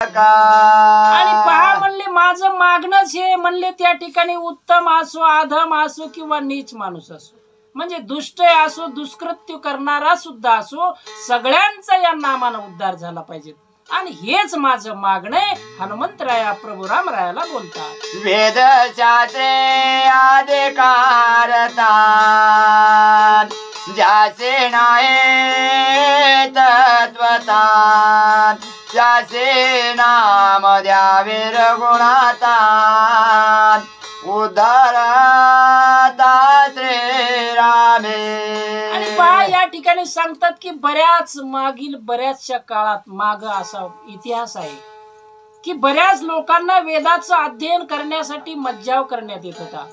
आणि पहा म्हणले माझं मागणंच हे म्हणले त्या ठिकाणी उत्तम असो अधम असो किंवा नीच माणूस असो म्हणजे दुष्ट असो दुष्कृत्य करणारा सुद्धा असो सगळ्यांचा या नामानं उद्धार झाला पाहिजे आणि हेच माझं मागणं हनुमंतराया प्रभू रामरायाला बोलतात वेद शास्त्रे अधिकारता ज्याचे नाही तत्वता ज्याचे नाम द्यावे रघुनाथा उद्धारता श्रीरामे. आणि पहा या ठिकाणी सांगतात की बऱ्याच मागील बऱ्याचशा काळात माग असा इतिहास आहे की बऱ्याच लोकांना वेदाचं अध्ययन करण्यासाठी मज्जाव करण्यात येत होता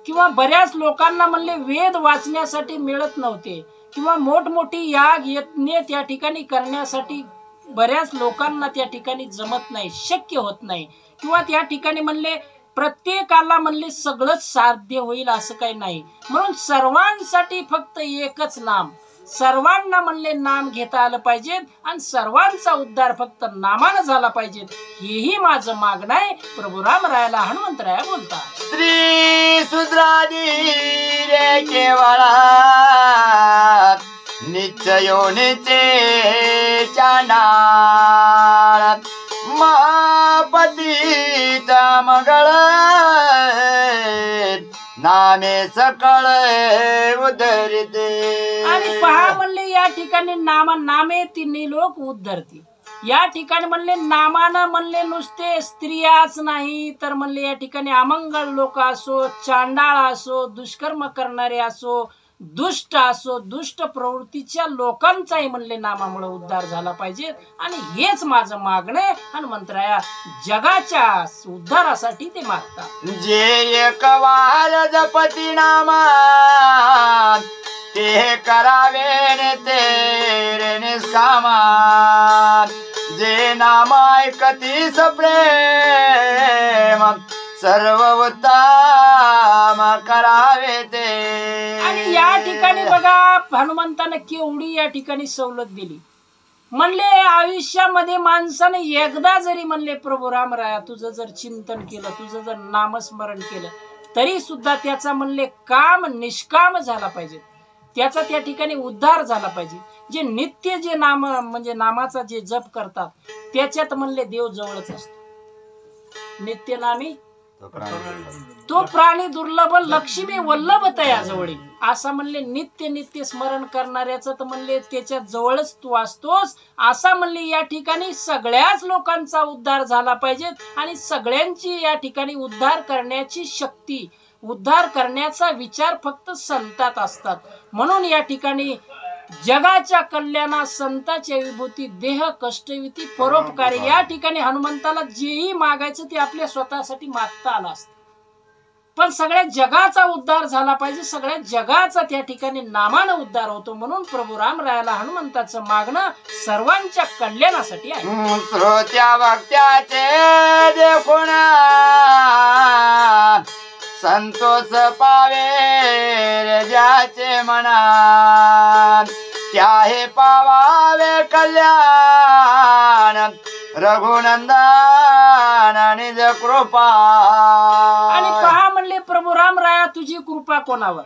किंवा बऱ्याच लोकांना म्हणले वेद वाचण्यासाठी मिळत नव्हते किंवा मोठमोठी याग यज्ञ त्या ठिकाणी करण्यासाठी बऱ्याच लोकांना त्या ठिकाणी जमत नाही शक्य होत नाही किंवा त्या ठिकाणी म्हणले प्रत्येकाला म्हणले सगळंच साध्य होईल असं काही नाही म्हणून सर्वांसाठी फक्त एकच नाम सर्वांना म्हणले नाम घेता आलं पाहिजे आणि सर्वांचा उद्धार फक्त नामानं झाला पाहिजे हेही माझं मागणं आहे प्रभू रामरायाला हनुमंतराया बोलतात स्त्री शूद्रादी रे केवळा निश्चयोनिचे चांडाळ महापतित मंगळ नामे सकळ उद्धरिते. आणि पहा म्हणले या ठिकाणी नामे तिन्ही लोक उद्धरते या ठिकाणी म्हणले नामानं म्हणले नुसते स्त्रियाच नाही तर म्हणले या ठिकाणी अमंगळ लोक असो चांडाळ असो दुष्कर्म करणारे असो दुष्ट असो दुष्ट प्रवृत्तीच्या लोकांचाही म्हणले नामामुळे उद्धार झाला पाहिजे आणि हेच माझं मागणं हनुमंतराया जगाच्या उद्धारासाठी ते मागतात. जे एक वार जपती नामा ते करावे ते निष्कामा जे नाम ऐकती प्रेम सर्व उत्तम करावे ते. आणि या ठिकाणी बघा हनुमंतानं केवढी या ठिकाणी सवलत दिली म्हणले आयुष्यामध्ये माणसाने एकदा जरी म्हणले प्रभू रामराया तुझं जर चिंतन केलं तुझं जर नामस्मरण केलं तरी सुद्धा त्याचा म्हणले काम निष्काम झाला पाहिजे त्याचा त्या ठिकाणी उद्धार झाला पाहिजे जे नित्य जे नाम म्हणजे नामाचा जे जप करतात त्याच्यात म्हणले देव जवळच असतो नित्य नामी तो प्राणी दुर्लभ लक्ष्मी वल्लभ तया जवळ असं म्हणले नित्य नित्य स्मरण करणाऱ्याचं तर म्हणले त्याच्या जवळच तू असतोस असा म्हणले या ठिकाणी सगळ्याच लोकांचा उद्धार झाला पाहिजे आणि सगळ्यांची या ठिकाणी उद्धार करण्याची शक्ती उद्धार करण्याचा विचार फक्त संतात असतात म्हणून या ठिकाणी जगाच्या कल्याणा संताच्या विभूती देह कष्टविती परोपकारी या ठिकाणी हनुमंताला जेही मागायचं ते आपल्या स्वतःसाठी मागता आलं असतं पण सगळ्या जगाचा उद्धार झाला पाहिजे सगळ्या जगाचा त्या ठिकाणी नामानं उद्धार होतो म्हणून प्रभू रामरायाला हनुमंताचं मागणं सर्वांच्या कल्याणासाठी आहे. श्रोत्या भक्त्याचे देखून संतोष पावे ज्याचे मनात त्याहे पावावे कल्याण रघुनंदन निज कृपा. आणि पहा म्हणले प्रभू रामराया तुझी कृपा कोणावर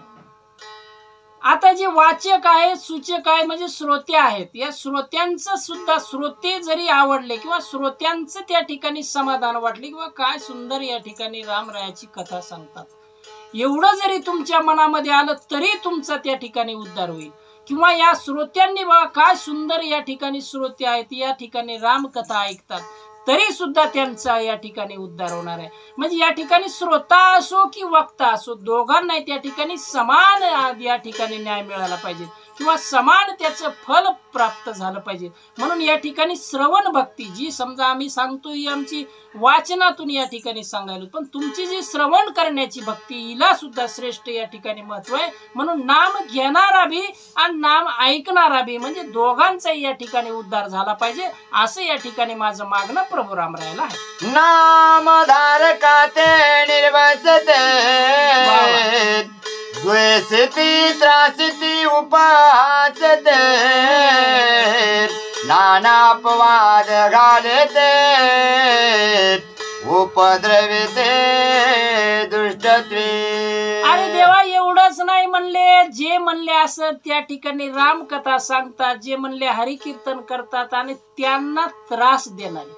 आता जे वाचक आहे सूचक आहे म्हणजे श्रोते आहेत या श्रोत्यांचं सुद्धा श्रोते जरी आवडले किंवा श्रोत्यांचं त्या ठिकाणी समाधान वाटले किंवा काय सुंदर या ठिकाणी रामरायाची कथा सांगतात एवढं जरी तुमच्या मनामध्ये आलं तरी तुमचा त्या ठिकाणी उद्धार होईल किंवा या श्रोत्यांनी बघा काय सुंदर या ठिकाणी श्रोते आहेत या ठिकाणी रामकथा ऐकतात तरी सुद्धा त्यांचा या ठिकाणी उद्धार होणार आहे म्हणजे या ठिकाणी श्रोता असो की वक्ता असो दोघांना त्या ठिकाणी समान या ठिकाणी न्याय मिळाला पाहिजे किंवा समान त्याचं फल प्राप्त झालं पाहिजे म्हणून या ठिकाणी श्रवण भक्ती जी समजा आम्ही सांगतो ही आमची वाचनातून या ठिकाणी सांगायला पण तुमची जी श्रवण करण्याची भक्ती हिला सुद्धा श्रेष्ठ या ठिकाणी महत्व आहे म्हणून नाम घेणारा बी आणि नाम ऐकणारा बी म्हणजे दोघांचा या ठिकाणी उद्धार झाला पाहिजे असं या ठिकाणी माझं मागणं प्रभू रामरायाला आहे. नाम धारकाते निर्वसते द्वेषिती त्रासिती उपहासते नाना अपवाद घालते उपद्रविते दुष्टत्वे. अरे देवा एवढंच नाही म्हणले, जे म्हणले असं त्या ठिकाणी रामकथा सांगतात, जे म्हणले हरिकीर्तन करतात आणि त्यांना त्रास देणारे.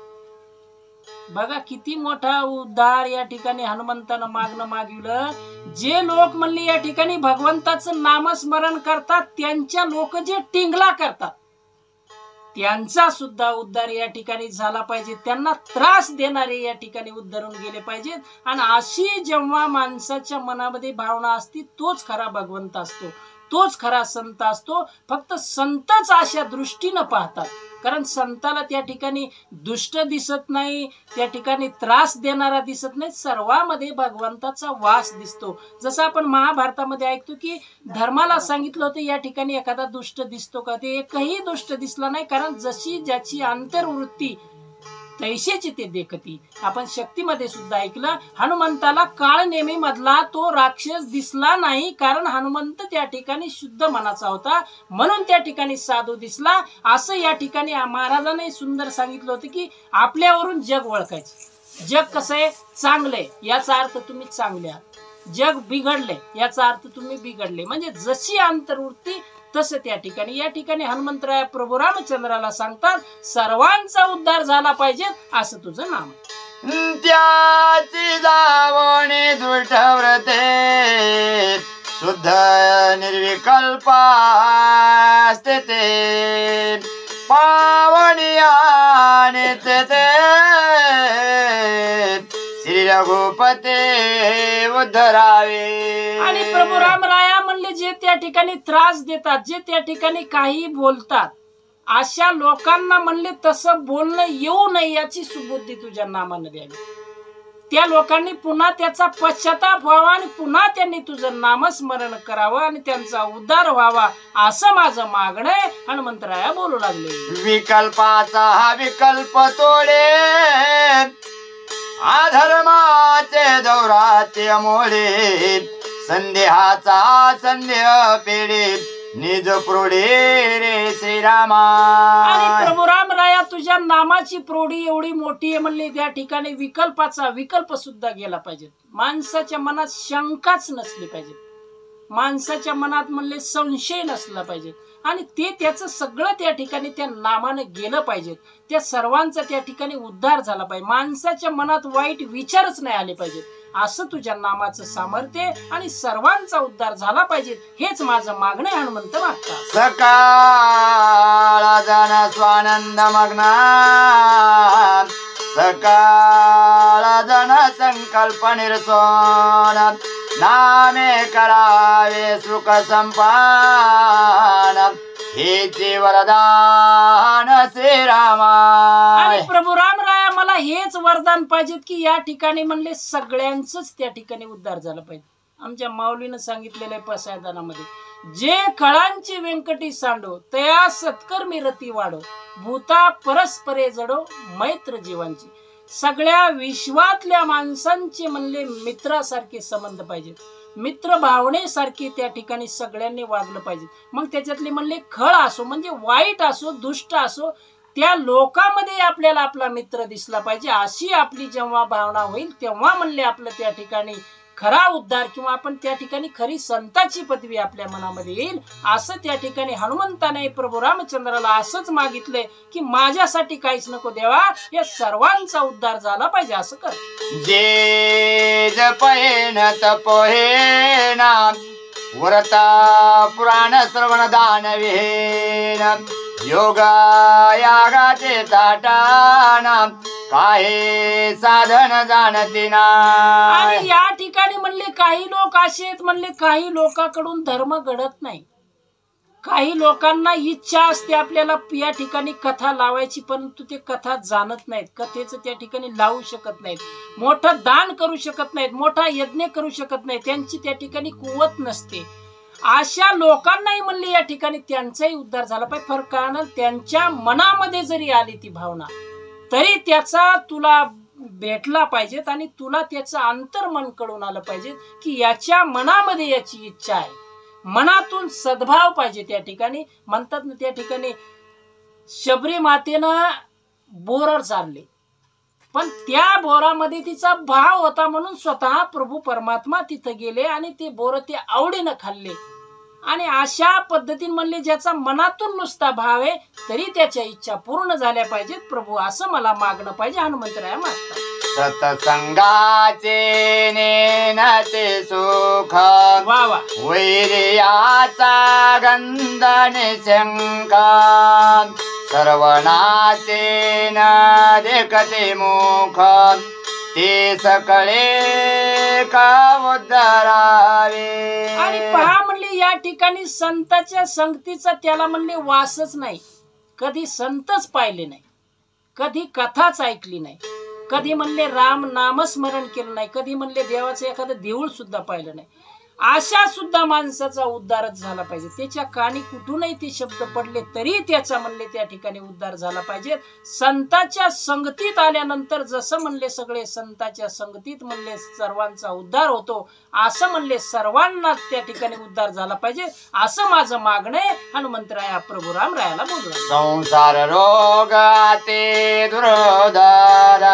बघा किती मोठा उद्धार या ठिकाणी हनुमंतानं मागितलं. जे लोक म्हणले या ठिकाणी भगवंताचं नामस्मरण करतात, त्यांच्या लोक जे टिंगला करतात, त्यांचा सुद्धा उद्धार या ठिकाणी झाला पाहिजे. त्यांना त्रास देणारे या ठिकाणी उद्धारून गेले पाहिजेत. आणि अशी जेव्हा माणसाच्या मनामध्ये भावना असती, तोच खरा भगवंत असतो, तोच खरा संत असतो. फक्त संतच अशा दृष्टीनं पाहतात, कारण संताला त्या ठिकाणी दुष्ट दिसत नाही, त्या ठिकाणी त्रास देणारा दिसत नाही, सर्वांमध्ये भगवंताचा वास दिसतो. जसं आपण महाभारतामध्ये ऐकतो की धर्माला सांगितलं होतं या ठिकाणी एखादा दुष्ट दिसतो का, ते एकही दुष्ट दिसला नाही, कारण जशी ज्याची अंतर्वृत्ती तैसेची ते देखती. आपण शक्तीमध्ये सुद्धा ऐकलं, हनुमंताला काळ नेमी मधला तो राक्षस दिसला नाही, कारण हनुमंत त्या ठिकाणी शुद्ध मनाचा होता, म्हणून त्या ठिकाणी साधू दिसला. असं या ठिकाणी महाराजांनी सुंदर सांगितलं होतं की आपल्यावरून जग ओळखायचं. जग कसं आहे, चांगलंय याचा अर्थ तुम्ही चांगले आहात, जग बिघडले याचा अर्थ तुम्ही बिघडले. म्हणजे जशी अंतर्वृत्ती तसं त्या ठिकाणी या ठिकाणी हनुमंतराय प्रभू रामचंद्राला सांगतात, सर्वांचा उद्धार झाला पाहिजे असं तुझं नाम. त्याची जावणी दुष्टव्रते शुद्ध निर्विकल्पा असते ते पावनी आणि ते श्री रघुपते उद्धरावे. आणि प्रभू रामराया म्हणले, जे त्या ठिकाणी त्रास देतात, जे त्या ठिकाणी काही बोलतात, अशा लोकांना म्हणले तसं बोलणं येऊ नये याची सुबुद्धी तुझ्या नामानं द्यावी. त्या लोकांनी पुन्हा त्याचा पश्चाताप व्हावा आणि पुन्हा त्यांनी तुझं नामस्मरण करावं आणि त्यांचा उद्धार व्हावा, असं माझं मागणं आहे. हनुमंतराया बोलू लागले. विकल्पाचा हा विकल्प तोडे अधर्माचे दौरात्य मोडे संदेहाचा संदेह पेढे निज प्रोढे रे श्रीरामा. आणि प्रभू रामराया तुझ्या नामाची प्रोढी एवढी मोठी आहे म्हणले, त्या ठिकाणी विकल्पाचा विकल्प सुद्धा गेला पाहिजे. माणसाच्या मनात शंकाच नसली पाहिजे, माणसाच्या मनात म्हणले संशय नसला पाहिजे, आणि ते त्याचं सगळं त्या ठिकाणी त्या नामानं गेलं पाहिजे. त्या सर्वांचा त्या ठिकाणी उद्धार झाला पाहिजे. माणसाच्या मनात वाईट विचारच नाही आले पाहिजेत, असं तुझ्या नामाचं सामर्थ्य आणि सर्वांचा उद्धार झाला पाहिजे, हेच माझं मागणं आहे. हनुमंत मागतात. सकाळ जन स्वानंद मग्ना सकाळ जन संकल्प निर्सोन नामे करावे सुख संपान हेचे वरदान श्रीरामा. आणि प्रभू रामराया मला हेच वरदान पाहिजे की या ठिकाणी म्हणले सगळ्यांचंच त्या ठिकाणी उद्धार झाला पाहिजे. आमच्या माऊलीनं सांगितलेलं आहे पसायदानामध्ये, जे खळांची व्यंकटी सांडो तया सत्कर्मी रती वाढो भूता परस्परे जडो मैत्र जीवांची. सगळ्या विश्वातल्या माणसांचे म्हणले मित्रासारखे संबंध पाहिजेत, मित्र भावनेसारखे त्या ठिकाणी सगळ्यांनी वागलं पाहिजे. मग त्याच्यातले म्हणले खळ असो म्हणजे वाईट असो दुष्ट असो, त्या लोकांमध्ये आपल्याला आपला मित्र दिसला पाहिजे. अशी आपली जेव्हा भावना होईल तेव्हा म्हणले आपलं त्या ठिकाणी खरा उद्धार किंवा आपण त्या ठिकाणी खरी संताची पदवी आपल्या मनामध्ये येईल. असं त्या ठिकाणी हनुमंताने प्रभू रामचंद्राला असंच मागितले की माझ्यासाठी काहीच नको देवा, या सर्वांचा उद्धार झाला पाहिजे असं कर. जे जपहेन तपहेन व्रता पुराण श्रवण दान विहेन योगा यागाचे ताटाना काहे साधन जाणते ना. आणि या ठिकाणी म्हणले काही लोक असे आहेत म्हणले, काही लोकांकडून धर्म घडत नाही. काही लोकांना इच्छा असते आपल्याला या ठिकाणी कथा लावायची, परंतु ते कथा जाणत नाहीत, कथेचं त्या ठिकाणी लावू शकत नाहीत, मोठं दान करू शकत नाहीत, मोठा यज्ञ करू शकत नाही, त्यांची त्या ठिकाणी कुवत नसते. अशा लोकांनाही म्हणले या ठिकाणी त्यांचाही उद्धार झाला पाहिजे. फरक कारण त्यांच्या मनामध्ये जरी आली ती भावना तरी त्याचा तुला भेटला पाहिजेत आणि तुला त्याचं अंतर्मन कळून आलं पाहिजे की याच्या मनामध्ये याची इच्छा आहे, मनातून सद्भाव पाहिजे. त्या ठिकाणी म्हणतात ना, त्या ठिकाणी शबरी मातेनं बोरड चारले, पण त्या बोरामध्ये तिचा भाव होता म्हणून स्वतः प्रभू परमात्मा तिथं गेले आणि ते बोर ते आवडीनं खाल्ले. आणि अशा पद्धतीने म्हणले ज्याचा मनातून नुसता भाव आहे तरी त्याच्या इच्छा पूर्ण झाल्या पाहिजेत. प्रभू असं मला मागणं पाहिजे. हनुमंतराया मागतात. सत्संगाचे नेनते सुख वा वा. वैर्याचा गंध निशंका सर्वनाचे न देखते मुख ते सकळे का उद्धरावे. आणि पहा म्हणले या ठिकाणी संताच्या संगतीचा त्याला म्हणले वासच नाही. कधी संतच पाहिले नाही, कधी कथाच ऐकली नाही, कधी म्हणले राम नामस्मरण केलं नाही, कधी म्हणले देवाचं एखादं देऊळ सुद्धा पाहिलं नाही. अशा सुद्धा माणसाचा उद्धारच झाला पाहिजे. त्याच्या कानी कुठूनही ते शब्द पडले तरी त्याचा म्हणले त्या ठिकाणी उद्धार झाला पाहिजे. संताच्या संगतीत आल्यानंतर जसं म्हणले सगळे संताच्या संगतीत म्हणले सर्वांचा उद्धार होतो, असं म्हणले सर्वांना त्या ठिकाणी उद्धार झाला पाहिजे. असं माझं मागणं आहे. हनुमंतराया प्रभू रामरायाला बोलू. संसार रोगाते दुर्धर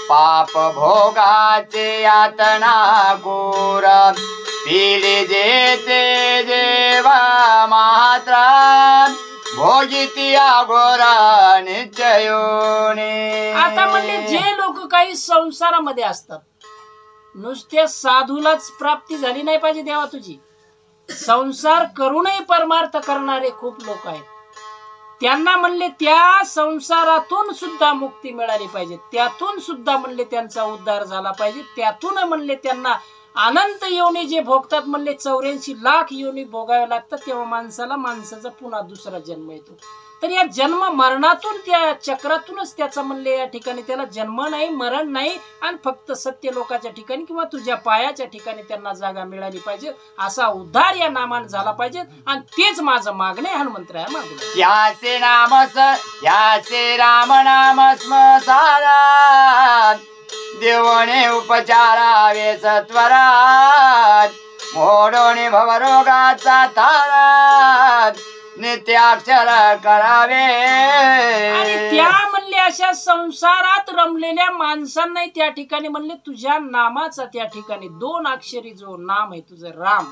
पाप भोगाचे यातना घोर पिढी जेते जेवा मात्रा भोगिती अघोरा निश्चयोने. आता म्हणले जे लोक काही संसारामध्ये असतात, नुसते साधूलाच प्राप्ती झाली नाही पाहिजे देवा तुझी, संसार करूनही परमार्थ करणारे खूप लोक आहेत. त्यांना म्हणले त्या संसारातून सुद्धा मुक्ती मिळाली पाहिजे, त्यातून सुद्धा म्हणले त्यांचा उद्धार झाला पाहिजे. त्यातून म्हणले त्यांना अनंत योनी जे भोगतात म्हणले 84 लाख योनी भोगावे लागतात, तेव्हा माणसाचा पुन्हा दुसरा जन्म येतो. तर या जन्म मरणातून त्या चक्रातूनच त्याचा म्हणले या ठिकाणी त्याला जन्म नाही, मरण नाही, आणि फक्त सत्य लोकाच्या ठिकाणी किंवा तुझ्या पायाच्या ठिकाणी त्यांना जागा मिळाली पाहिजे. असा उद्धार या नामान झाला पाहिजे. आणि तेच माझं मागणे हनुमंतराया मागू. याचे राम नाम स्मसारा देवणे उपचारावे सत्वरात मोडोने भवरोगाचा तारा नित्याक्षर करावे. आणि त्या म्हणले अशा संसारात रमलेल्या माणसांना त्या ठिकाणी म्हणले तुझ्या नामाचा त्या ठिकाणी 2 अक्षरी जो नाम आहे तुझं राम,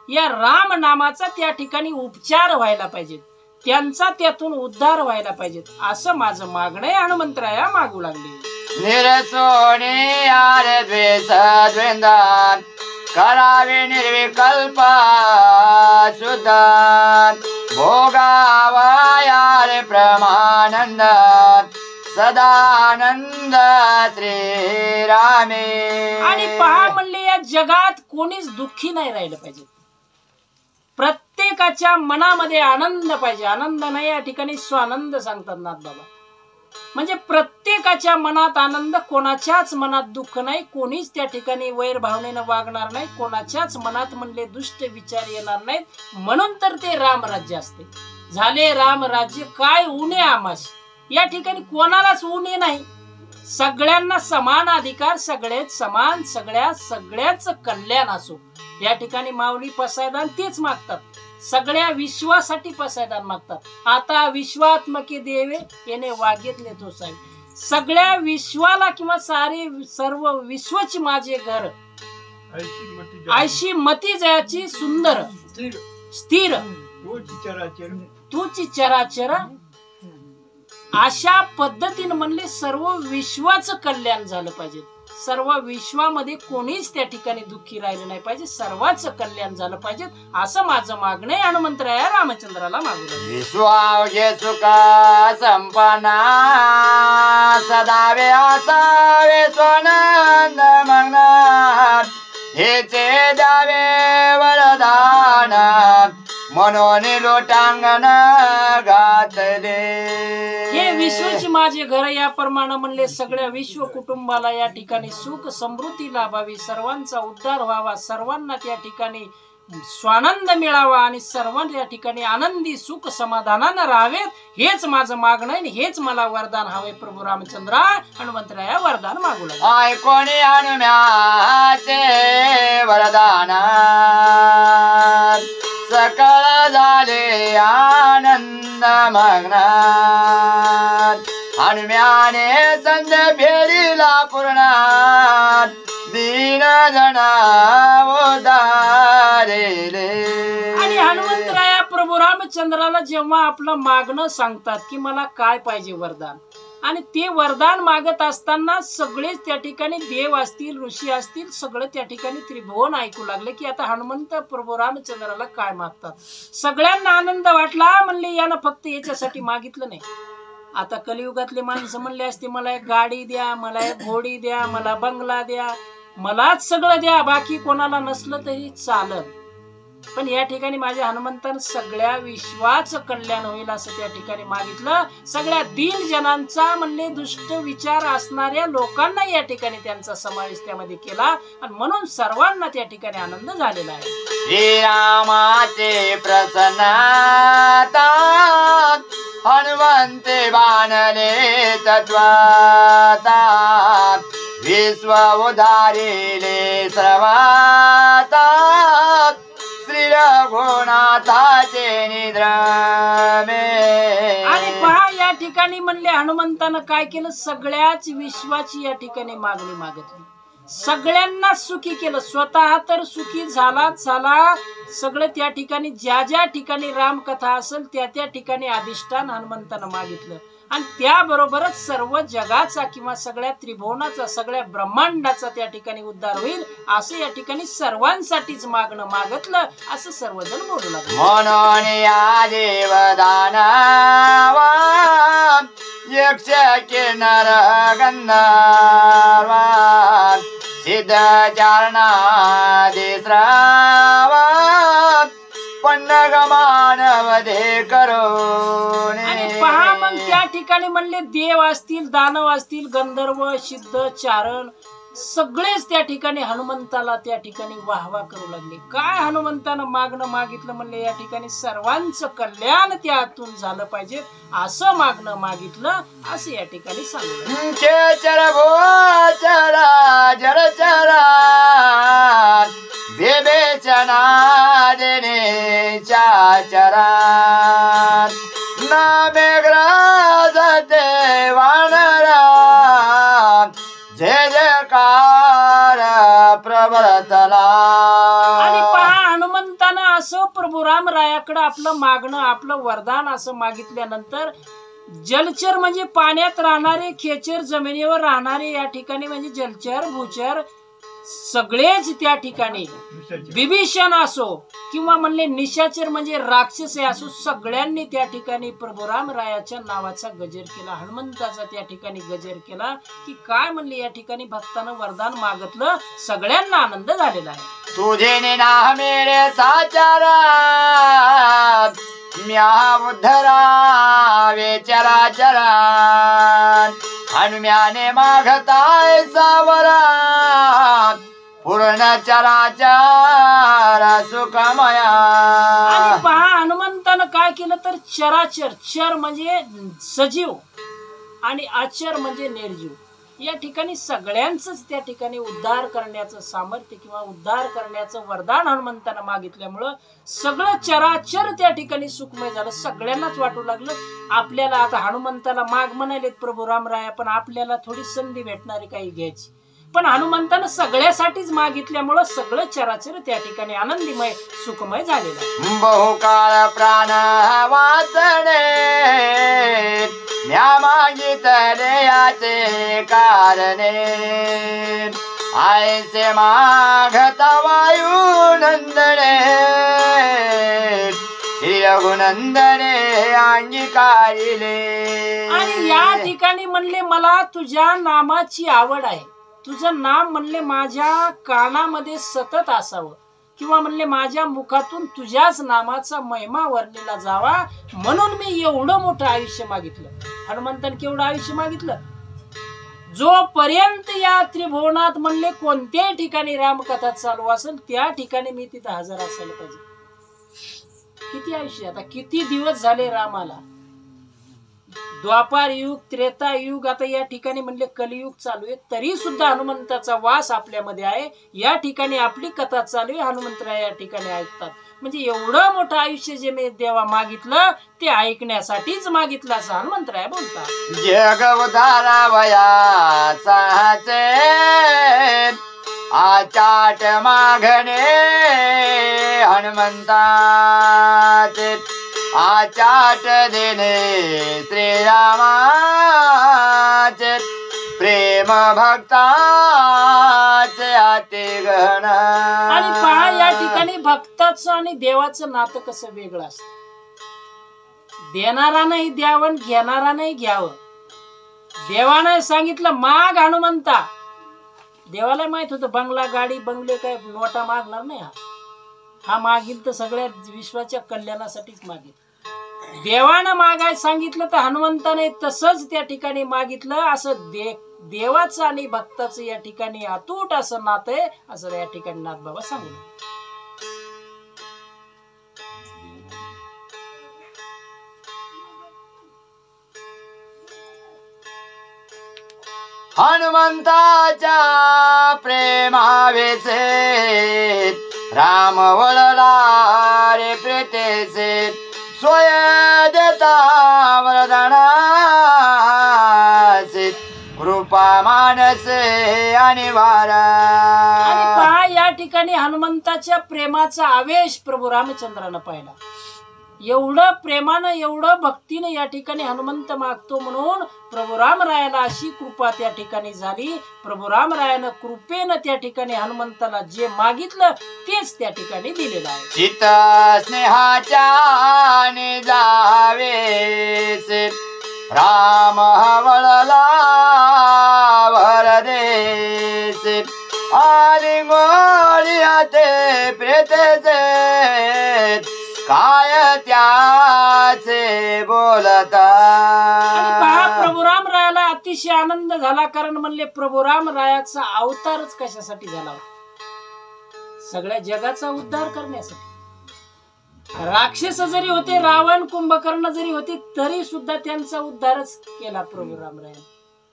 या राम नामाचा त्या ठिकाणी उपचार व्हायला पाहिजे, त्यांचा त्यातून उद्धार व्हायला पाहिजे. असं माझं मागणं आहे. हनुमंतराया मागू लागले. निरसोने यार द्वेष द्वेंदान करावे निर्विकल्प शुद्ध भोगावा यार प्रमानंद सदानंद श्री रामे. आणि पहा म्हणले या जगात कोणीच दुःखी नाही राहिलं पाहिजे. प्रत्येकाच्या मनामध्ये आनंद पाहिजे. आनंद नाही या ठिकाणी स्वानंद सांगतात नाथ बाबा. म्हणजे प्रत्येकाच्या मनात आनंद, कोणाच्याच मनात दुःख नाही, कोणीच त्या ठिकाणी वैर भावनेनं वागणार नाही, कोणाच्याच मनात म्हणले दुष्ट विचार येणार नाहीत. म्हणून तर ते रामराज्य असते. झाले रामराज्य काय उणे आमास. या ठिकाणी कोणालाच उणे नाही, सगळ्यांना समान अधिकार, सगळेच समान, सगळ्याच कल्याण असो. या ठिकाणी माऊली पसायदान तेच मागतात, सगळ्या विश्वासाठी पसायदान मागतात. आता विश्वात्मके देवे येणे वागेतले तो साहेब. सगळ्या विश्वाला किंवा सर्व विश्वाची माझे घर, ऐशी मती जयाची सुंदर स्थिर तूची चराचर. अशा पद्धतीने म्हणले सर्व विश्वाचं कल्याण झालं पाहिजे. सर्व विश्वामध्ये कोणीच त्या ठिकाणी दुःखी राहिले नाही पाहिजे, सर्वांचं कल्याण झालं पाहिजे. असं माझं मागणं आहे. हनुमंतराया रामचंद्राला मागू. विश्वावघे सुखा संपन्ना सदावे असावे स्वानंद मग्न हेचे द्यावे वरदान म्हणून लोटांगण घात दे. हे विश्वची माझे घर याप्रमाणे म्हणले सगळ्या विश्व कुटुंबाला या ठिकाणी सुख समृद्धी लाभावी, सर्वांचा उद्धार व्हावा, सर्वांना त्या ठिकाणी स्वानंद मिळावा आणि सर्वांना या ठिकाणी आनंदी सुख समाधानानं राहावेत. हेच माझं मागणं आहे. हेच मला वरदान हवे. प्रभू रामचंद्रा हनुमंतराया वरदान मागू लागले. आय कोणी हनुम्याचे वरदान सकळ झाले आनंद मग्न हनुम्याने संध फेरीला पूर्ण दीन जना उदारेले. आणि हनुमंतराया प्रभू रामचंद्राला जेव्हा आपलं मागणं सांगतात की मला काय पाहिजे वरदान, आणि ते वरदान मागत असताना सगळेच त्या ठिकाणी देव असतील, ऋषी असतील, सगळं त्या ठिकाणी त्रिभुवन ऐकू लागले की आता हनुमंत प्रभू रामचंद्राला काय मागतात. सगळ्यांना आनंद वाटला. म्हणले यानं फक्त याच्यासाठी मागितलं नाही. आता कलियुगातले माणसं म्हणले असते मला एक गाडी द्या, मला एक घोडी द्या, मला बंगला द्या, मलाच सगळं द्या, बाकी कोणाला नसलं तरी चालत. पण या ठिकाणी माझ्या हनुमंतानं सगळ्या विश्वाचं कल्याण होईल असं त्या ठिकाणी मागितलं. सगळ्या दीन जनांचा म्हणले दुष्ट विचार असणाऱ्या लोकांना या ठिकाणी त्यांचा समावेश त्यामध्ये केला, आणि म्हणून सर्वांना त्या ठिकाणी आनंद झालेला आहे. श्रीरामाचे प्रसन्नता हनुमंते बाणले तत्वाता विश्व उधारिले सर्वाता श्री रघुनाथाचे निद्रमे. आणि पहा या ठिकाणी म्हणले हनुमंतानं काय केलं, सगळ्याच विश्वाची या ठिकाणी मागणी मागितली, सगळ्यांना सुखी केलं. स्वतः तर सुखी झालाच झाला. सगळं त्या ठिकाणी ज्या ज्या ठिकाणी रामकथा असेल त्या त्या ठिकाणी अधिष्ठान हनुमंतानं मागितलं, आणि त्याबरोबरच सर्व जगाचा किंवा सगळ्या त्रिभुवनाचा, सगळ्या ब्रह्मांडाचा त्या ठिकाणी उद्धार होईल असं या ठिकाणी सर्वांसाठीच मागणं मागितलं असं सर्वजण बोलू लागले. म्हणून या देवदानवा यक्ष किन्नर गंधर्वा सिद्ध चारणादिस्रावा पन्नग मानवधे करून. आणि पहा मग त्या ठिकाणी म्हणले देव असतील, दानव असतील, गंधर्व, सिद्ध, चारण सगळेच त्या ठिकाणी हनुमंताला त्या ठिकाणी वाहवा करू लागले. काय हनुमंतानं मागणं मागितलं म्हणले या ठिकाणी सर्वांचं कल्याण त्यातून झालं पाहिजे असं मागणं मागितलं असं या ठिकाणी सांगितलं. चर भोचरा जलचरा बेबेचना देणे चाचरा नामेग्राजते वानरा जय जयकार प्रवर्तला. आणि पहा हनुमंतानं असं प्रभू रामरायाकडे आपलं मागणं, आपलं वरदान असं मागितल्यानंतर जलचर म्हणजे पाण्यात राहणारे, खेचर जमिनीवर राहणारे या ठिकाणी म्हणजे जलचर, भूचर सगळेच त्या ठिकाणी, विभीषण असो किंवा म्हणले निशाचर म्हणजे राक्षस असो, सगळ्यांनी त्या ठिकाणी प्रभू रामरायाच्या नावाचा गजर केला, हनुमंताचा त्या ठिकाणी गजर केला. की काय म्हणले या ठिकाणी भक्तानं वरदान मागितलं, सगळ्यांना आनंद झालेला आहे. तुझे ना मेरे साचारा म्या उद्धरावे चराचरा हनुम्याने मागताय सावरा पूर्ण चराचर सुखमया. आणि पहा हनुमंतानं काय केलं तर चराचर, चर म्हणजे सजीव आणि अचर म्हणजे निर्जीव, या ठिकाणी सगळ्यांचंच त्या ठिकाणी उद्धार करण्याचं सामर्थ्य किंवा उद्धार करण्याचं वरदान हनुमंतानं मागितल्यामुळं सगळं चराचर त्या ठिकाणी सुखमय झालं. सगळ्यांनाच वाटू लागलं आपल्याला आता हनुमंताला माग म्हणालेत प्रभू रामराया, पण आपल्याला थोडी संधी भेटणारी काही घ्यायची, पण हनुमंतानं सगळ्यासाठीच मागितल्यामुळं सगळं चराचर त्या ठिकाणी आनंदीमय सुखमय झालेलं. बहुकाळ प्राण वाचणे म्या मागितले याचे कारणे आयसे मागता वायू नंदने श्री रघुनंदने अंगीकारिले. आणि या ठिकाणी म्हणले मला तुझ्या नामाची आवड आहे, तुझं नाम म्हणले माझ्या कानामध्ये सतत असावं किंवा म्हणले माझ्या मुखातून तुझ्याच नामाचा महिमा वर्णिला जावा, म्हणून मी एवढं मोठं आयुष्य मागितलं. हनुमंतानं केवढं आयुष्य मागितलं, जोपर्यंत या त्रिभुवनात म्हणले कोणत्याही ठिकाणी रामकथा चालू असेल त्या ठिकाणी मी तिथं हजर असायला पाहिजे. किती आयुष्य, आता किती दिवस झाले रामाला, द्वापार युग, त्रेता युग, आता या ठिकाणी म्हणले कलियुग चालू आहे, तरी सुद्धा हनुमंताचा वास आपल्यामध्ये आहे. या ठिकाणी आपली कथा चालू आहे, हनुमंतराय या ठिकाणी ऐकतात. म्हणजे एवढं मोठं आयुष्य जे मी देवा मागितलं ते ऐकण्यासाठीच मागितलं असं हनुमंतराय बोलतात. जग उधारावयाचे आचाट मागणे हनुमंताचे, आचाट देणे श्रीरामाचे, प्रेम भक्ताचे अति गहन. आणि पहा या ठिकाणी भक्ताचं आणि देवाचं नातं कसं वेगळं असतं. देणारा नाही द्यावं, घेणारा नाही घ्यावं. देवाने सांगितलं माग हनुमंता. देवाला माहित होतं बंगला गाडी बंगले काय नोटा मागणार नाही. हा मागील तर सगळ्या विश्वाच्या कल्याणासाठीच मागेल. देवानं मागाय सांगितलं तर हनुमंताने तसंच त्या ठिकाणी मागितलं. असं देवाचं आणि भक्ताचं या ठिकाणी अतूट असं नातं आहे असं या ठिकाणी नाथबाबा सांगू. हनुमंताच्या प्रेमावेसे राम वळला रे प्रेतेसे, स्वय देता वरदानासे, कृपा मानसे आणि वारा. आणि पहा या ठिकाणी हनुमंताच्या प्रेमाचा आवेश प्रभू रामचंद्रानं पाहिला. एवढं प्रेमानं एवढं भक्तीनं या ठिकाणी हनुमंत मागतो म्हणून प्रभू रामरायाला अशी कृपा त्या ठिकाणी झाली. प्रभू रामरायानं कृपेनं त्या ठिकाणी हनुमंताला जे मागितलं तेच त्या ठिकाणी दिलेलं आहे. चित स्नेहाच्या जावे राम वळला वरदेस, आली गोळ्या ते प्रेतेचे, काय त्याचे बोलता. आणि पहा प्रभू रामरायाला अतिशय आनंद झाला. कारण म्हणले प्रभू रामरायाचा अवतारच कशासाठी झाला? सगळ्या जगाचा उद्धार करण्यासाठी. राक्षस जरी होते, रावण कुंभकर्ण जरी होते, तरी सुद्धा त्यांचा उद्धारच केला प्रभू रामरायाने.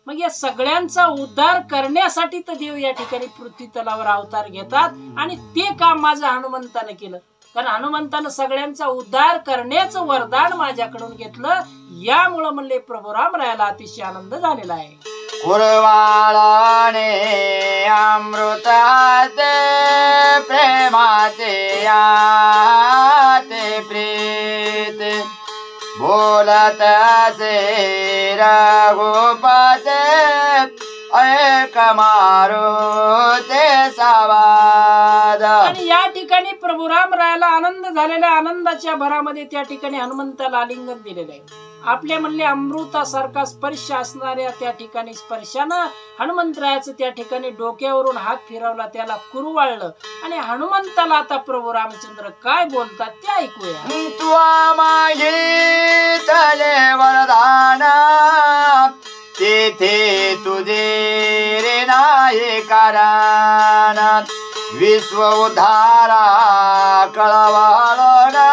मग या सगळ्यांचा उद्धार करण्यासाठी तर देव या ठिकाणी पृथ्वी तलावर अवतार घेतात. आणि ते काम माझं हनुमंतानं केलं. कारण हनुमंतानं सगळ्यांचा उद्धार करण्याचं वरदान माझ्याकडून घेतलं. यामुळं म्हणले प्रभू रामरायाला अतिशय आनंद झालेला आहे. कुरवाळाने अमृताचे प्रेमाचे आते प्रीत, बोलत असे रघुपते ऐक मारुते सावाद. आणि या ठिकाणी प्रभू रामरायाला आनंद झालेल्या आनंदाच्या भरामध्ये त्या ठिकाणी हनुमंताला आलिंगन दिलेलं आहे. आपल्या म्हणले अमृतासारखा स्पर्श असणाऱ्या त्या ठिकाणी स्पर्शानं हनुमंतरायाचं त्या ठिकाणी डोक्यावरून हात फिरवला, त्याला कुरवाळलं. आणि हनुमंताला आता प्रभू रामचंद्र काय बोलतात ते ऐकूया. तुआ मागितले वरदान, तेथे तुझे रे नाही कारण, विश्व उद्धारा कळवळना,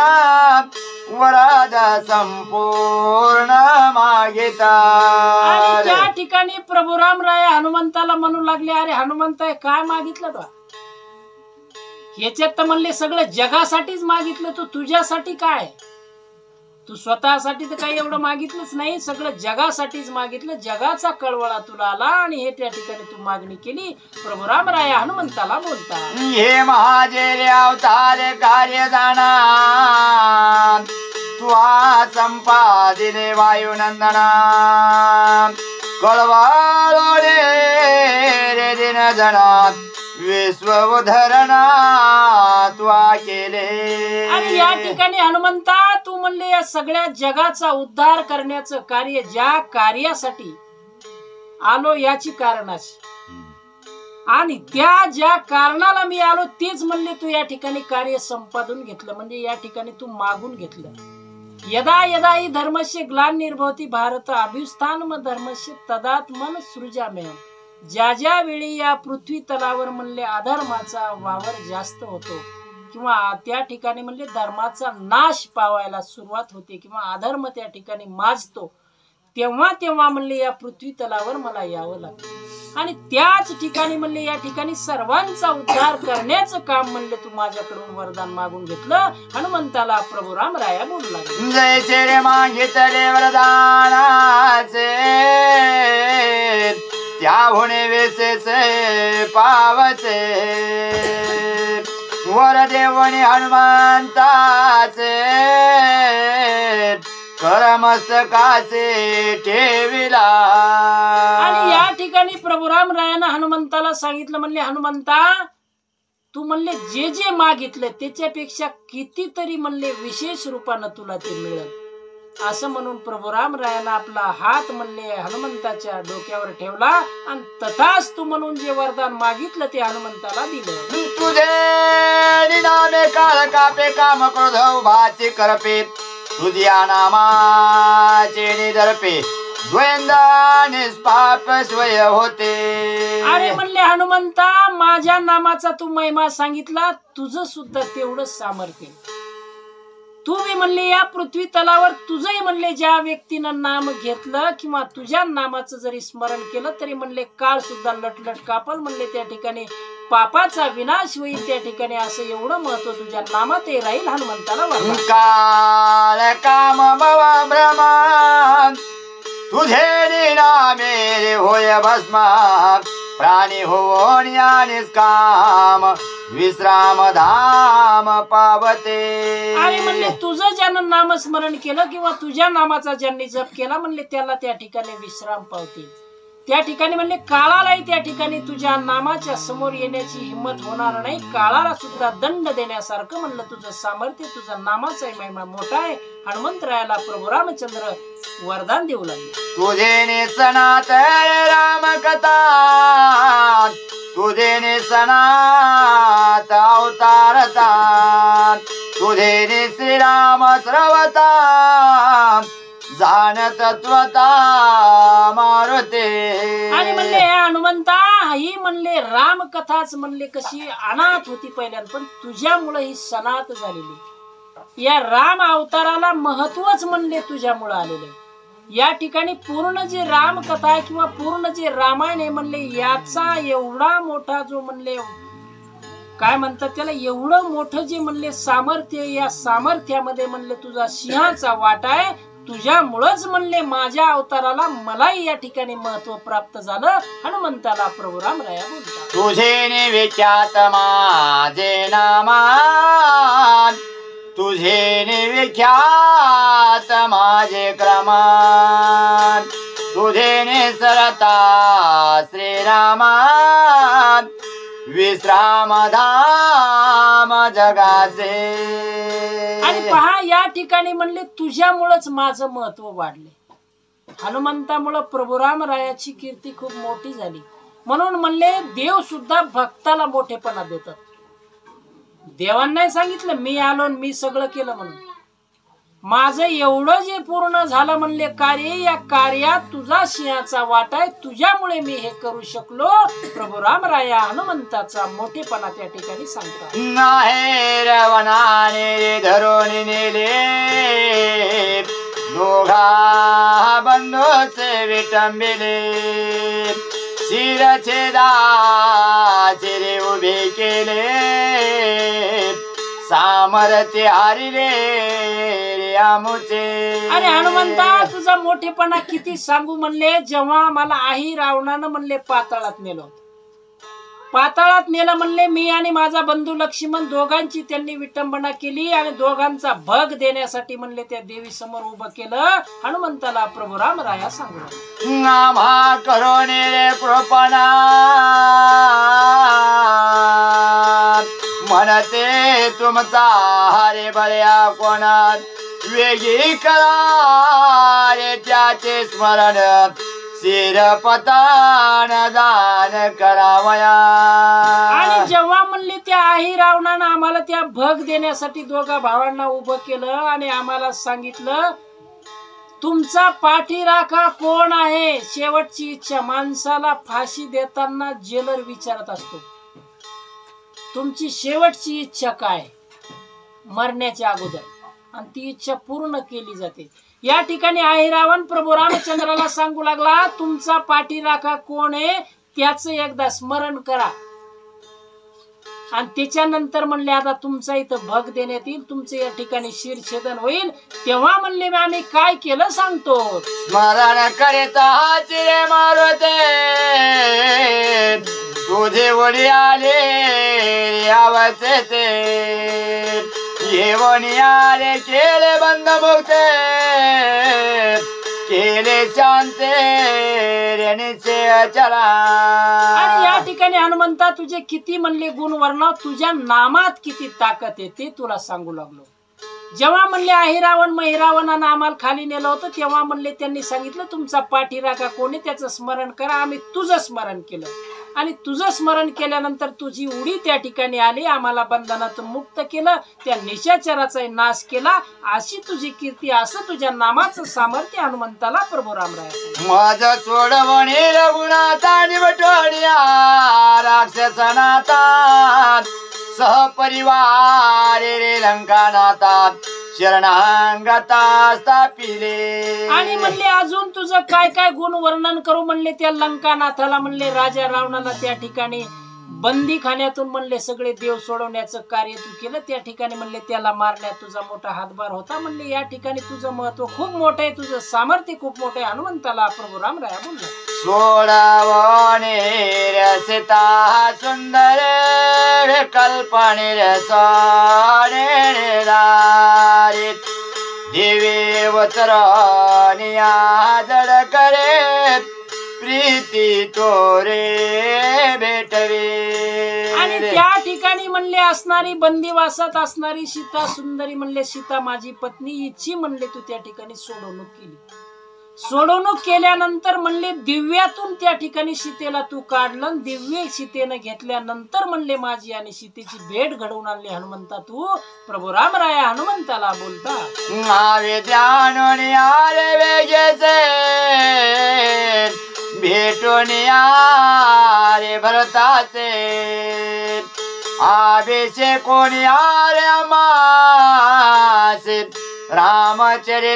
वरद संपूर्ण मागिता. आणि त्या ठिकाणी प्रभू रामराय हनुमंताला म्हणू लागले, अरे हनुमंत काय मागितलं तो? ह्याच्यात तर म्हणले सगळं जगासाठीच मागितलं, तू तुझ्यासाठी काय? तू स्वतःसाठी तर काही एवढं मागितलंच नाही, सगळं जगासाठीच मागितलं. जगाचा कळवळा तुला आला आणि हे त्या ठिकाणी तू मागणी केली. प्रभू रामराय हनुमंताला बोलतात, हे महाजेरे अवतार कार्य जाणा, तू संपादिले वायुनंदना, कळवाळो रे दिन जना, विश्व उद्धरणा तू केले. आणि या ठिकाणी हनुमंता तू म्हणले या सगळ्या जगाचा उद्धार करण्याचं कार्य, ज्या कार्यासाठी आलो याची कारणाची, आणि त्या ज्या कारणाला मी आलो तेच म्हणले तू या ठिकाणी कार्य संपादून घेतलं. म्हणजे या ठिकाणी तू मागून घेतलं. यदा यदा हि धर्मस्य ग्लानिर्भवति भारत, अभ्युत्थानम धर्मस्य तदात्मन सृजाम्यहम्. ज्या ज्या वेळी या पृथ्वी तलावर म्हणले अधर्माचा वावर जास्त होतो किंवा त्या ठिकाणी म्हणले धर्माचा नाश पावायला सुरुवात होते किंवा अधर्म त्या ठिकाणी माजतो, तेव्हा तेव्हा म्हणले या पृथ्वी तलावर मला यावं लागतं आणि त्याच ठिकाणी म्हणले या ठिकाणी सर्वांचा उद्धार करण्याचं काम म्हणले तू माझ्याकडून वरदान मागून घेतलं. हनुमंताला प्रभू रामराया बोलू लागले, जैसे रे मागितले वरदानाचे त्याहून विशेष पावचे वरदेवनी हनुमंताचे करमस्तकाचे ठेविला. आणि या ठिकाणी प्रभू रामरायानं हनुमंताला सांगितलं, म्हणले हनुमंता तू म्हणले जे जे मागितले त्याच्यापेक्षा कितीतरी म्हणले विशेष रूपानं तुला ते मिळेल. असं म्हणून प्रभू रामरायानं आपला हात म्हणले हनुमंताच्या डोक्यावर ठेवला आणि तथाच तू म्हणून जे वरदान मागितलं ते हनुमंताला दिलं. तुझे नामे काळ कापे काम क्रोध उभाचे करपे तुझ्या नामाचे निदर्पे द्वंद्वा निष्पाप स्वय होते. अरे म्हणले हनुमंता माझ्या नामाचा तू महिमा सांगितला, तुझं सुद्धा तेवढंच सामर्थ्य. तू मी म्हणले या पृथ्वी तलावर तुझंही म्हणले ज्या व्यक्तीनं नाम घेतलं किंवा तुझ्या नामाचं जरी स्मरण केलं तरी म्हणले काळ सुद्धा लटलट कापल, म्हणले त्या ठिकाणी पापाचा विनाश होईल त्या ठिकाणी. असं एवढं महत्व तुझ्या नामात राहील. हनुमंताला वरदान. काल काम भव भ्रमा तुझे नामे होय भस्मा प्राणी हो निष्काम विश्राम धाम पावते. अरे म्हणले तुझं ज्यानं नामस्मरण केलं किंवा तुझ्या नामाचा ज्यांनी जप केला म्हणले त्याला त्या ठिकाणी विश्राम पावतील. त्या ठिकाणी म्हणले काळालाही त्या ठिकाणी तुझ्या नामाच्या समोर येण्याची हिंमत होणार नाही. काळाला सुद्धा दंड देण्यासारखं म्हणलं तुझं सामर्थ्य, तुझा नामाचा महिमा मोठा आहे. हनुमंतरायाला प्रभू रामचंद्र वरदान देऊ लागले. तुझे निसनात राम कथा तुझे निसनात अवतारता तुझे श्रीराम श्रवता जाण तत्वता मारुते. आणि म्हणले हनुमंता ही म्हणले राम कथाच म्हणले कशी अनाथ होती पहिल्यांदा पण तुझ्यामुळे ही सनात झालेली. या राम अवताराला महत्वच म्हणले तुझ्यामुळे आलेले. या ठिकाणी पूर्ण जे राम कथा आहे किंवा पूर्ण जे रामायण आहे म्हणले याचा एवढा मोठा जो म्हणले काय म्हणतात त्याला एवढं मोठं जे म्हणले सामर्थ्य, या सामर्थ्यामध्ये म्हणले तुझा सिंहाचा वाटा आहे. तुझ्यामुळेच म्हणले माझ्या अवताराला मलाही या ठिकाणी महत्व प्राप्त झालं. हनुमंताला प्रभू रामराया बोलतात, तुझे विख्यात माझे नामान तुझे विख्यात माझे क्रमान तुझे सरता श्रीरामान विश्राम धाम जगाचे. आणि पहा या ठिकाणी म्हणले तुझ्यामुळेच माझं महत्व वाढले. हनुमंतामुळे प्रभू रामरायाची कीर्ती खूप मोठी झाली. म्हणून म्हणले देव सुद्धा भक्ताला मोठेपणा देतात. देवांना सांगितलं मी आलो मी सगळं केलं म्हणून. माझं एवढं जे पूर्ण झालं म्हणले कार्य, या कार्यात तुझा सिंहाचा वाटा आहे. तुझ्यामुळे मी हे करू शकलो. प्रभू रामराया हनुमंताचा मोठेपणा त्या ठिकाणी सांगतात. नाही रवणाने धरून नेले दोघा बंधूचे विटंबिले शिरछेदा चिरे उभे केले सामर्थ्य हरिले रे आमुचे. अरे हनुमंता तुझा मोठेपणा किती सांगू म्हणले. जेव्हा मला आई रावणानं म्हणले पाताळात नेलं, पाताळात नेलं म्हणले मी आणि माझा बंधू लक्ष्मण दोघांची त्यांनी विटंबना केली आणि दोघांचा भग देण्यासाठी म्हणले त्या देवी समोर उभं केलं. हनुमंताला प्रभू रामराया सांगू आम्हा करोने रे कृपणा म्हणते तुमचा हरे बऱ्या कोणात वेगी करा रे त्याचे स्मरण शिरपतान दान करावया. आणि जेव्हा म्हणले त्या आई रावणानं आम्हाला त्या भग देण्यासाठी दोघा भावांना उभं केलं आणि आम्हाला सांगितलं तुमचा पाठीराखा कोण आहे. शेवटची इच्छा माणसाला फाशी देताना जेलर विचारत असतो तुमची शेवटची इच्छा काय मरण्याच्या अगोदर, आणि ती इच्छा पूर्ण केली जाते. या ठिकाणी अहिरावण प्रभू रामचंद्राला सांगू लागला, तुमचा पाठीराखा कोण आहे त्याच एकदा स्मरण करा. आणि त्याच्यानंतर म्हणले आता तुमचा इथं भग देण्यात येईल, तुमचं या ठिकाणी शिरछेदन होईल. तेव्हा म्हणले आम्ही काय केलं सांगतो. स्मरण करिता चिरे मारुते तुझे वडी आले यावचे ते येवणी आले केले बंद मुक्ते केले शांते रेणीचे अचला. आणि या ठिकाणी हनुमंता तुझे किती म्हणले गुण वर्णव, तुझ्या नामात किती ताकद आहे ते तुला सांगू लागलो. जेव्हा म्हणले अहिरावण महिरावणानं आम्हाला खाली नेलं होतं तेव्हा म्हणले त्यांनी सांगितलं तुमचा पाठीराखा कोणी त्याचं स्मरण करा. आम्ही तुझं स्मरण केलं आणि तुझं स्मरण केल्यानंतर तुझी उडी त्या ठिकाणी आली, आम्हाला बंधनातून मुक्त केलं, त्या निशाचराचा नाश केला. अशी तुझी कीर्ती, असं तुझ्या नामाचं सामर्थ्य हनुमंताला प्रभू रामराया. माझ सोडवणी रघुनाथा निवटोनिया राक्षसनाथा सहपरिवार रे लंकानाथा शरणांगता स्थापिले. आणि म्हणले अजून तुझं काय काय गुण वर्णन करू म्हणले. त्या लंकानाथाला म्हणले राजा रावणाला त्या ठिकाणी बंदी खाण्यातून म्हणले सगळे देव सोडवण्याचं कार्य तू केलं. त्या ठिकाणी म्हणले त्याला मारण्यात तुझा मोठा हातभार होता. म्हणले या ठिकाणी तुझं महत्व खूप मोठं आहे, तुझं सामर्थ्य खूप मोठं आहे. हनुमंताला प्रभू रामराया बोलला, सोडवणे रसिता सुंदर कल्पने रसाने देवेवतरानिया जड करे प्रीती तोरे भेटवे. आणि त्या ठिकाणी म्हणले असणारी बंदिवासात असणारी सीता सुंदरी म्हणले सीता माझी पत्नी हिची म्हणले तू त्या ठिकाणी सोडवणूक केली. सोडवणूक केल्यानंतर म्हणले दिव्यातून त्या ठिकाणी सीतेला तू काढलं. दिव्य सीतेनं घेतल्यानंतर म्हणले माझी आणि सीतेची भेट घडवून आणली. हनुमंता तू प्रभू रामराया हनुमंताला बोलता, आवे ध्यान आले वेगेचे भेटून आले भरताचे आवेशे कोणी आले आमासे रामचरित्रासे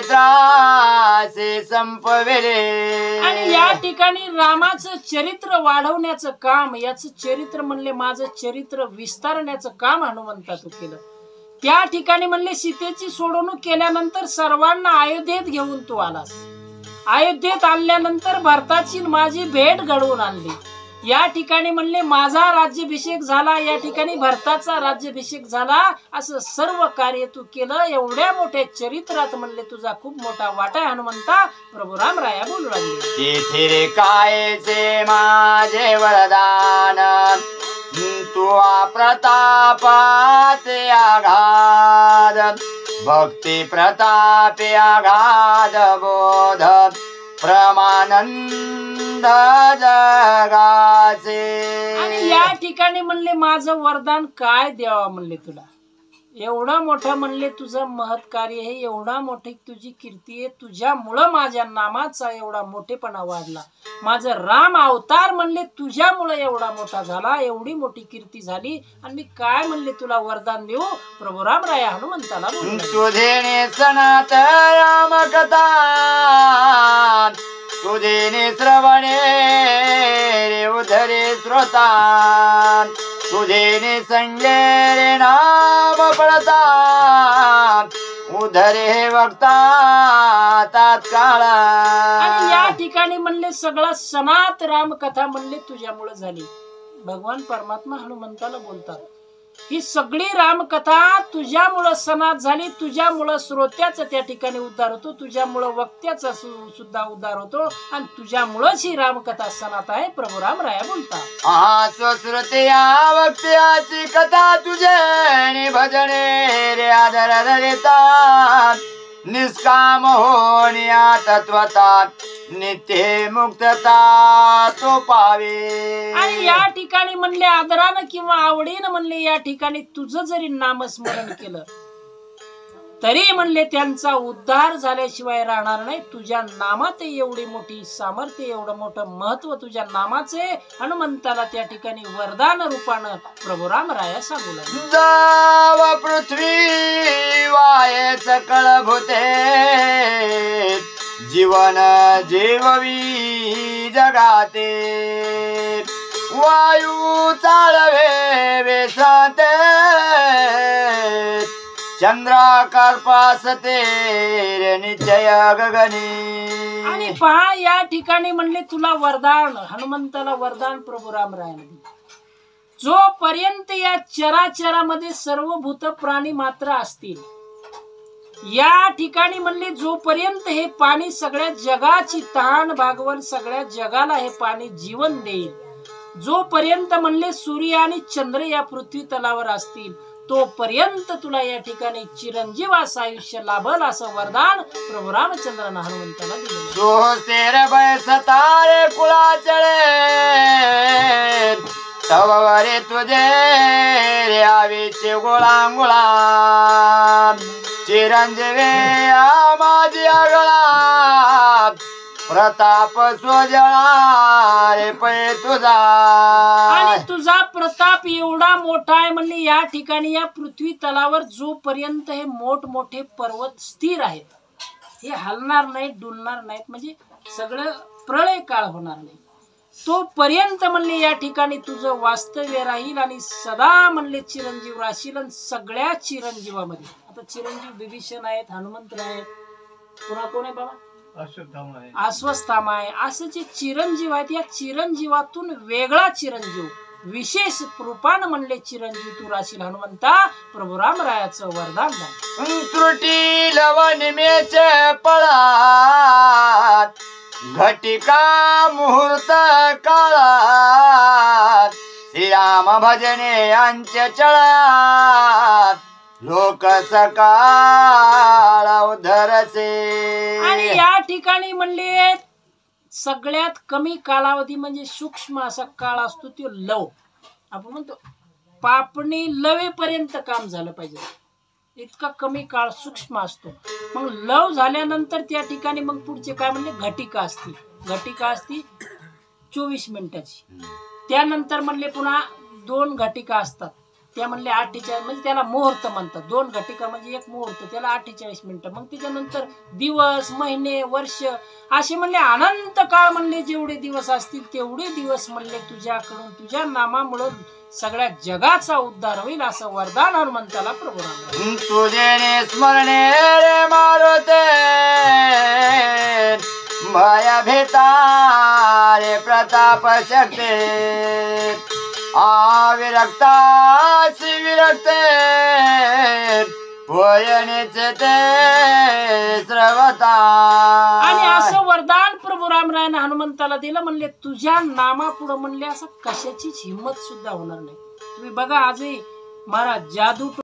संपवेले. आणि या ठिकाणी रामाचं चरित्र वाढवण्याचं काम, याचं चरित्र म्हणले माझं चरित्र विस्तारण्याचं काम हनुमंता तू केलं. त्या ठिकाणी म्हणले सीतेची सोडवणूक केल्यानंतर सर्वांना अयोध्येत घेऊन तू आलास. अयोध्येत आणल्यानंतर भरताची माझी भेट घडवून आणली. या ठिकाणी म्हणले माझा राज्याभिषेक झाला, या ठिकाणी भरताचा राज्याभिषेक झाला. असं सर्व कार्य तू केलं. एवढ्या मोठ्या चरित्रात म्हणले तुझा खूप मोठा वाटा हनुमंता प्रभू रामराया बोलू लागले. तिथे कायचे माझे वरदान तू प्रतापाते आघाद भक्ती प्रतापे आघाद बोध प्रमानंद जगाचे. आणि या ठिकाणी म्हणले माझं वरदान काय द्यावं म्हणले तुला. एवढं मोठं म्हणले तुझं महत् कार्य आहे, एवढा मोठी तुझी कीर्ती आहे, तुझ्यामुळं माझ्या नामाचा एवढा मोठेपणा वाढला. माझं राम अवतार म्हणले तुझ्यामुळं एवढा मोठा झाला, एवढी मोठी कीर्ती झाली. आणि मी काय म्हणले तुला वरदान देऊ. प्रभू रामराया हनुमंताला तुझे सनात राम कथा तुझे श्रवणे रे उधरे श्रोता तुझे संगे रे नाम पडता उधरे वक्ता तात्काळ. आणि या ठिकाणी म्हणले सगळा सनात राम कथा म्हणले तुझ्यामुळे झाली. भगवान परमात्मा हनुमंताला बोलतात ही सगळी रामकथा तुझ्यामुळं सनात झाली. तुझ्यामुळं श्रोत्याचा त्या ठिकाणी उद्धार होतो, तुझ्यामुळं वक्त्याचा सुद्धा उद्धार होतो आणि तुझ्यामुळंच ही रामकथा सनात आहे. प्रभू रामराया बोलता श्रोत्या वक्त्याची कथा तुझे भजने रे आदर धरिता निष्काम होण्या तत्वता नित्य मुक्तता तो पावे. आणि या ठिकाणी म्हणले आदरानं किंवा आवडीनं म्हणले या ठिकाणी तुझं जरी नामस्मरण केलं तरी म्हणले त्यांचा उद्धार झाल्याशिवाय राहणार नाही. तुझ्या नामात एवढी मोठी सामर्थ्य, एवढं मोठं महत्व तुझ्या नामाचे. हनुमंताला त्या ठिकाणी वरदान रूपानं प्रभू रामराया सांगू लागले. जाव पृथ्वी वाये सकळ भूते जीवन जीववी जगाते वायू चालवे वेसाते चंद्राकार पासते रे निश्चय गगनी. आणि पहा या ठिकाणी म्हणले तुला वरदान, हनुमंताला वरदान प्रभू रामरायाने दिले. जोपर्यंत या चराचरामध्ये सर्व भूत प्राणी मात्र असतील, या ठिकाणी म्हणले जोपर्यंत हे पाणी सगळ्या जगाची तहान भागवल, सगळ्या जगाला हे पाणी जीवन देईल, जोपर्यंत म्हणले सूर्य आणि चंद्र या पृथ्वी तलावर असतील, तोपर्यंत तुला या ठिकाणी चिरंजीव असं आयुष्य लाभल, असं वरदान प्रभू रामचंद्रानं हनुमंताला दिलं. जो तेरे बैस तारे कुळाचळे तवरे तुझे रे आवीचे गोळांगुळा चिरंजीवे माझी आगळा प्रताप स्वजळा रे पै तुझा. आणि तुझा प्रताप एवढा मोठा आहे म्हणले या ठिकाणी या पृथ्वी तलावर जोपर्यंत हे मोठमोठे पर्वत स्थिर आहेत, हे हलणार नाहीत, डुलणार नाहीत, म्हणजे सगळं प्रळय काळ होणार नाही, तोपर्यंत म्हणले या ठिकाणी तुझं वास्तव्य राहील आणि सदा म्हणले चिरंजीव राशील. आणि सगळ्या चिरंजीवामध्ये आता चिरंजीव विभीषण आहेत, हनुमंत आहेत, पुन्हा कोण आहे बाबा, अश्वत्थामा आहे. असे जे चिरंजीव आहेत, या चिरंजीवातून वेगळा चिरंजीव विशेष रूपानं म्हणले चिरंजीव तू राशील. हनुमंता प्रभू रामरायाचं वरदान झालं. त्रुटी लवनिमेचे पळात घटिका मुहूर्त काळात श्रीराम भजने अंत्य चळात लोक सकाळ उधरसे. आणि या ठिकाणी म्हणले सगळ्यात कमी कालावधी म्हणजे सूक्ष्म असा काळ असतो तो लव. आपण म्हणतो पापणी लवेपर्यंत काम झालं पाहिजे, इतका कमी काळ सूक्ष्म असतो. मग लव झाल्यानंतर त्या ठिकाणी मग पुढचे काय म्हणले घटिका असती. घटिका असती 24 मिनिटाची. त्यानंतर म्हणले पुन्हा 2 घटिका असतात, त्या म्हणले 48, म्हणजे त्याला मुहूर्त म्हणतात. 2 घटिका म्हणजे 1 मुहूर्त, त्याला 48 मिनिटं. मग त्याच्यानंतर दिवस, महिने, वर्ष असे म्हणले अनंत काळ म्हणले जेवढे दिवस असतील तेवढे दिवस म्हणले तुझ्याकडून तुझ्या नामामुळे सगळ्या जगाचा उद्धार होईल, असं वरदान हनुमंताला प्रभू राम. तुझे स्मरणे रे मारुते भय भेता रे प्रताप शक्ते आविरक्ता विरक्ते वयनेचे ते श्रवता. आणि असं वरदान प्रभू रामरायाने हनुमंताला दिलं. म्हणले तुझ्या नामापुढं म्हणले असं कशाचीच हिंमत सुद्धा होणार नाही. तुम्ही बघा आजही महाराज जादू